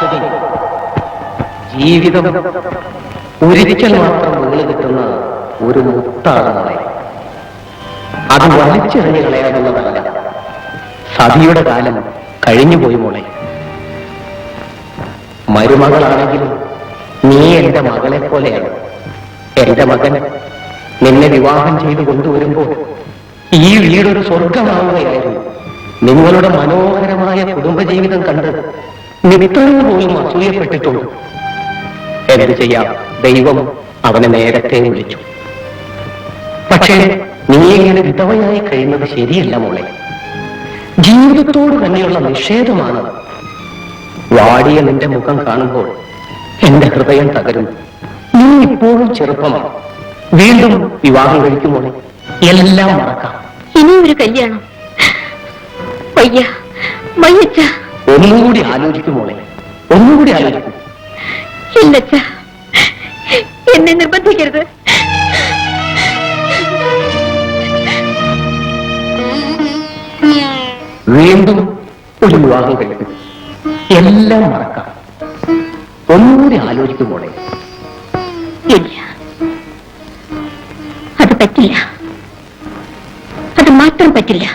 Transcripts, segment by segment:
ശാശ്വതി. ജീവിതം ഒരിക്കൽ മാത്രം വീണ് കിട്ടുന്ന ഒരു മുത്താണ് മോളെ. അത് വലിച്ചെറിഞ്ഞു കളയാനുള്ളതല്ല. സതിയുടെ കാലം കഴിഞ്ഞുപോയി മോളെ. മരുമകളാണെങ്കിലും നീ എന്റെ മകളെ പോലെയാണ്. എന്റെ മകൻ നിന്നെ വിവാഹം ചെയ്തു കൊണ്ടുവരുമ്പോൾ ഈ വീടൊരു സ്വർഗമാവുകയായിരുന്നു. നിങ്ങളുടെ മനോഹരമായ കുടുംബജീവിതം കണ്ട് മിത്രങ്ങൾ പോലും അസൂയപ്പെട്ടിട്ടുണ്ട്. എന്ത് ചെയ്യാം, ദൈവം അവനെ നേരത്തെ വിളിച്ചു. പക്ഷേ നീ ഇങ്ങനെ വിധവയായി കഴിയുന്നത് ശരിയല്ല മോളെ. ജീവിതത്തോട് തന്നെയുള്ള നിഷേധമാണ്. വാടിയ നിന്റെ മുഖം കാണുമ്പോൾ എന്റെ ഹൃദയം തകരുന്നു. നീ ഇപ്പോഴും ചെറുപ്പമാണ്. വീണ്ടും വിവാഹം കഴിക്കുമോളെ. എല്ലാം മറക്കാം. ഇനിയൊരു കല്യാണം വയ്യ വയ്യച്ച. ഒന്നുകൂടി ആലോചിക്കുമോളെ, ഒന്നുകൂടി ആലോചിക്കും. ഇല്ലച്ച, എന്നെ നിർബന്ധിക്കരുത്. വീണ്ടും ഒരു വിവാഹം കഴിക്കും. എല്ലാം മറക്കാം. ഒന്നുകൂടി ആലോചിക്കുമോളെ. ഇല്ല, അത് പറ്റില്ല. അത് മാത്രം പറ്റില്ല.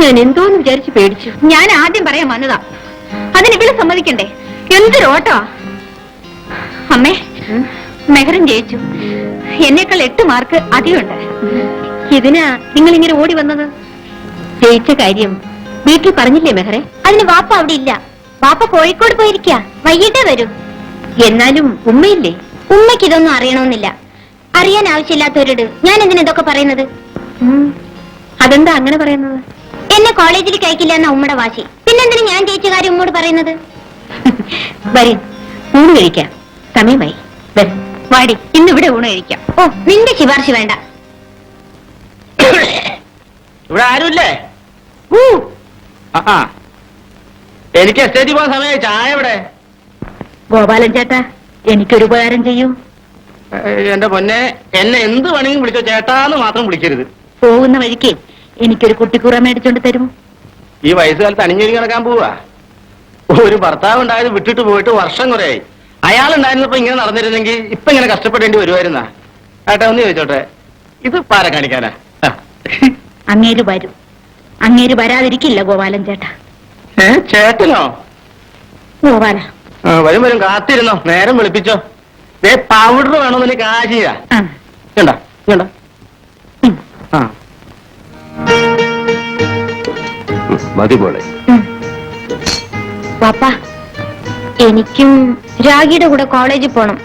ഞാൻ എന്തോന്ന് വിചാരിച്ച് പേടിച്ചു. ഞാൻ ആദ്യം പറയാൻ വന്നതാ. അതിന് ഇവിടെ സമ്മതിക്കണ്ടേ? എന്തൊരോട്ടോ. അമ്മേ, മെഹറും ജയിച്ചു. എന്നേക്കാൾ 8 മാർക്ക് അധികമുണ്ട്. ഇതിനാ നിങ്ങൾ ഇങ്ങനെ ഓടി വന്നത്? ജയിച്ച കാര്യം വീട്ടിൽ പറഞ്ഞില്ലേ മെഹറെ? അതിന് വാപ്പ അവിടെ ഇല്ല. വാപ്പ കോഴിക്കോട് പോയിരിക്ക. വൈകിട്ടേ വരൂ. എന്നാലും ഉമ്മയില്ലേ? ഉമ്മയ്ക്ക് ഇതൊന്നും അറിയണമെന്നില്ല. അറിയാൻ ആവശ്യമില്ലാത്തവരോട് ഞാൻ എന്തിനാ ഇതൊക്കെ പറയുന്നത്? അതെന്താ അങ്ങനെ പറയുന്നത്? എന്നെ കോളേജിൽ കഴിക്കില്ല എന്ന ഉമ്മയുടെ വാശി. പിന്നെന്തിനാ ഞാൻ ജയിച്ച കാര്യം ഉമ്മോട് പറയുന്നത്? വരും, ഊണ് കഴിക്കാം. സമയമായി. വാടി, ഇന്നിവിടെ ഊണ് കഴിക്കാം. ഓ, നിന്റെ ശുപാർശ വേണ്ട. ഇവിടെ ആരുമില്ലേ? എനിക്ക് എസ്റ്റേറ്റിൽ പോകാൻ സമയമായി. ചായ ഇവിടെ. ഗോപാലൻ ചേട്ടാ, എനിക്കൊരു ഉപകാരം ചെയ്യൂ. എന്റെ പൊന്നെ, എന്നെ എന്ത് വേണമെങ്കിലും വിളിച്ചോ, ചേട്ടാന്ന് മാത്രം വിളിക്കരുത്. പോകുന്ന വഴിക്ക് എനിക്കൊരു കുട്ടിക്കൂറ മേടിച്ചോണ്ട് തരുമോ? ഈ വയസ്സുകാലത്ത് അണിഞ്ഞൊരു കിടക്കാൻ പോവാ. ഒരു ഭർത്താവ് ഉണ്ടായത് വിട്ടിട്ട് പോയിട്ട് വർഷം കുറയായി. അയാളുണ്ടായിരുന്നപ്പോ ഇങ്ങനെ നടന്നിരുന്നെങ്കിൽ ഇപ്പൊ ഇങ്ങനെ കഷ്ടപ്പെടേണ്ടി വരുമായിരുന്നാ. ഏട്ടാ, ഒന്ന് ചോദിച്ചോട്ടെ, ഇത് പാര കാണിക്കാനാ? അങ്ങേര് വരും. അങ്ങേര് വരാതിരിക്കില്ല ഗോപാലൻ ചേട്ടാ. ചേട്ടനോ? ഗോപാല വരും വരും, കാത്തിരുന്നോ. നേരം വിളിപ്പിച്ചോ. പൗഡർ വേണമെന്ന് കാശിയാ. വേണ്ട വേണ്ട. മതി പോലെ. പാപ്പ, എനിക്കും രാഗിയുടെ കൂടെ കോളേജിൽ പോണം.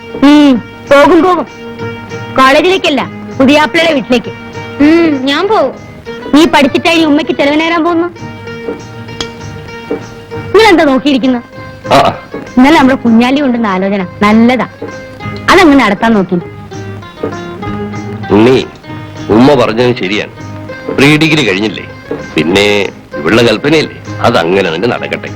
പോകും പോകും. കോളേജിലേക്കല്ല, പുതിയാപ്പിളയുടെ വീട്ടിലേക്ക്. ഞാൻ പോവും. നീ പഠിച്ചിട്ടായി ഉമ്മയ്ക്ക് ചെലവിനേരാൻ പോകുന്നു. നിങ്ങളെന്താ നോക്കിയിരിക്കുന്നു? ഇന്നലെ നമ്മുടെ കുഞ്ഞാലി കൊണ്ടുന്ന ആലോചന നല്ലതാ. അതങ്ങനെ നടത്താൻ നോക്കി. ഉമ്മ പറഞ്ഞത് ശരിയാണ്. പ്രീ ഡിഗ്രി കഴിഞ്ഞില്ലേ, പിന്നെ ഇവളുടെ കൽപ്പനയില്ലേ, അതങ്ങനെ തന്നെ നടക്കട്ടെ.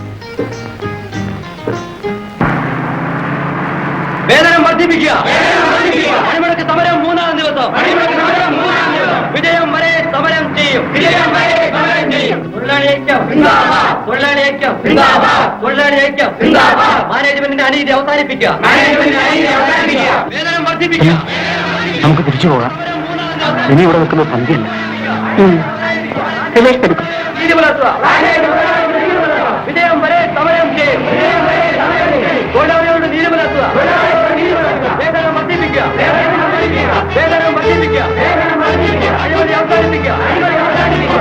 വേതനം വർദ്ധിപ്പിക്കുക. അണിമുടക്ക് സമരം 3-ാം ദിവസം. വിജയം വരെ സമരം ചെയ്യും. മാനേജ്മെന്റിന്റെ അനീതി അവസാനിപ്പിക്കുക. വേതനം വർദ്ധിപ്പിക്കുക. നമുക്ക് തിരിച്ചു പോകാം. ഇനി ഇവിടെ നിൽക്കുന്ന സന്ധ്യയല്ല. വിജയം വരെ സമരം ചെയ്യും. തൊഴിലാളികളുടെ നീതി പുലർത്തുക. വേതനം വർദ്ധിപ്പിക്കുക. വേതനം വർദ്ധിപ്പിക്കുക. അഴിമതി അവസാനിപ്പിക്കുക.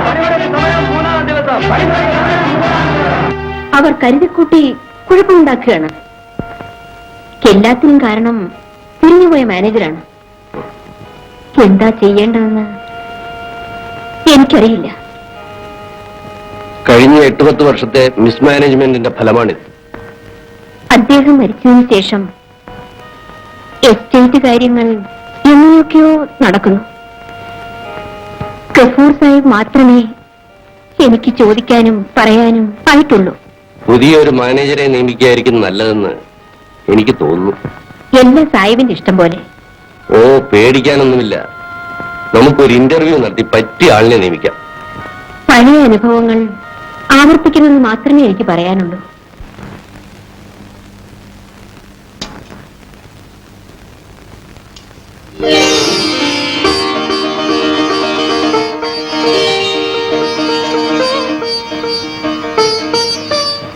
സമരം 3-ാം ദിവസം. അവർ കരുതിക്കൂട്ടി കുഴപ്പമുണ്ടാക്കുകയാണ്. എല്ലാത്തിനും കാരണം പിരിഞ്ഞുപോയ മാനേജറാണ്. എന്താ ചെയ്യേണ്ടതെന്ന് എനിക്കറിയില്ല. കഴിഞ്ഞ 8-10 വർഷത്തെ മിസ്മാനേജ്മെന്റിന്റെ ഫലമാണിത്. അദ്ദേഹം മരിച്ചതിന് ശേഷം എസ്റ്റേറ്റ് കാര്യങ്ങൾ എങ്ങനെയൊക്കെയോ നടക്കുന്നു. ഗഫൂർ സാഹിബ് മാത്രമേ എനിക്ക് ചോദിക്കാനും പറയാനും ആയിട്ടുള്ളൂ. പുതിയൊരു മാനേജറെ നിയമിക്കുകയായിരിക്കും നല്ലതെന്ന് എനിക്ക് തോന്നുന്നു. എല്ലാം സാഹിബിന്റെ ഇഷ്ടം പോലെ. ഓ, പേടിക്കാനൊന്നുമില്ല. നമുക്കൊരു ഇന്റർവ്യൂ നടത്തി പറ്റിയ ആളിനെ നിയമിക്കാം. പഴയ അനുഭവങ്ങൾ ആവർത്തിക്കുമെന്ന് മാത്രമേ എനിക്ക് പറയാനുള്ളൂ.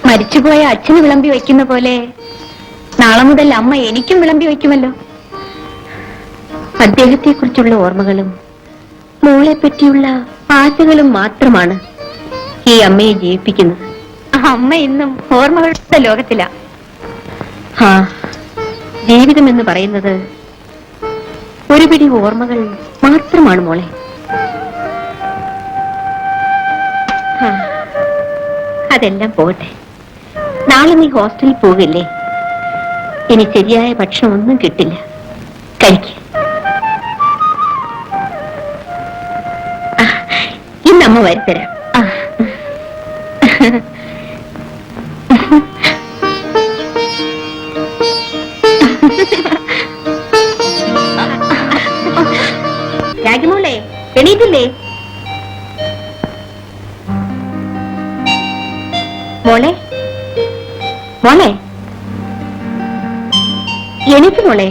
മരിച്ചുപോയ അച്ഛന് വിളമ്പി വയ്ക്കുന്ന പോലെ നാളെ മുതൽ അമ്മ എനിക്കും വിളമ്പി വയ്ക്കുമല്ലോ. അദ്ദേഹത്തെ കുറിച്ചുള്ള ഓർമ്മകളും മോളെ പറ്റിയുള്ള ആശകളും മാത്രമാണ് ഈ അമ്മയെ ജീവിപ്പിക്കുന്നത്. അമ്മ ഇന്നും ഓർമ്മകളുടെ ലോകത്തില. ജീവിതം എന്ന് പറയുന്നത് ഒരു പിടി ഓർമ്മകൾ മാത്രമാണ് മോളെ. അതെല്ലാം പോകട്ടെ. നാളെ നീ ഹോസ്റ്റലിൽ പോകില്ലേ? ഇനി ശരിയായ ഭക്ഷണം ഒന്നും കിട്ടില്ല. കഴിക്ക്. ഇന്നമ്മ വരുത്തരാം. രാജമോളെ, എണീറ്റില്ലേ? മോളെ, മോളെ, എണീറ്റ് മോളെ.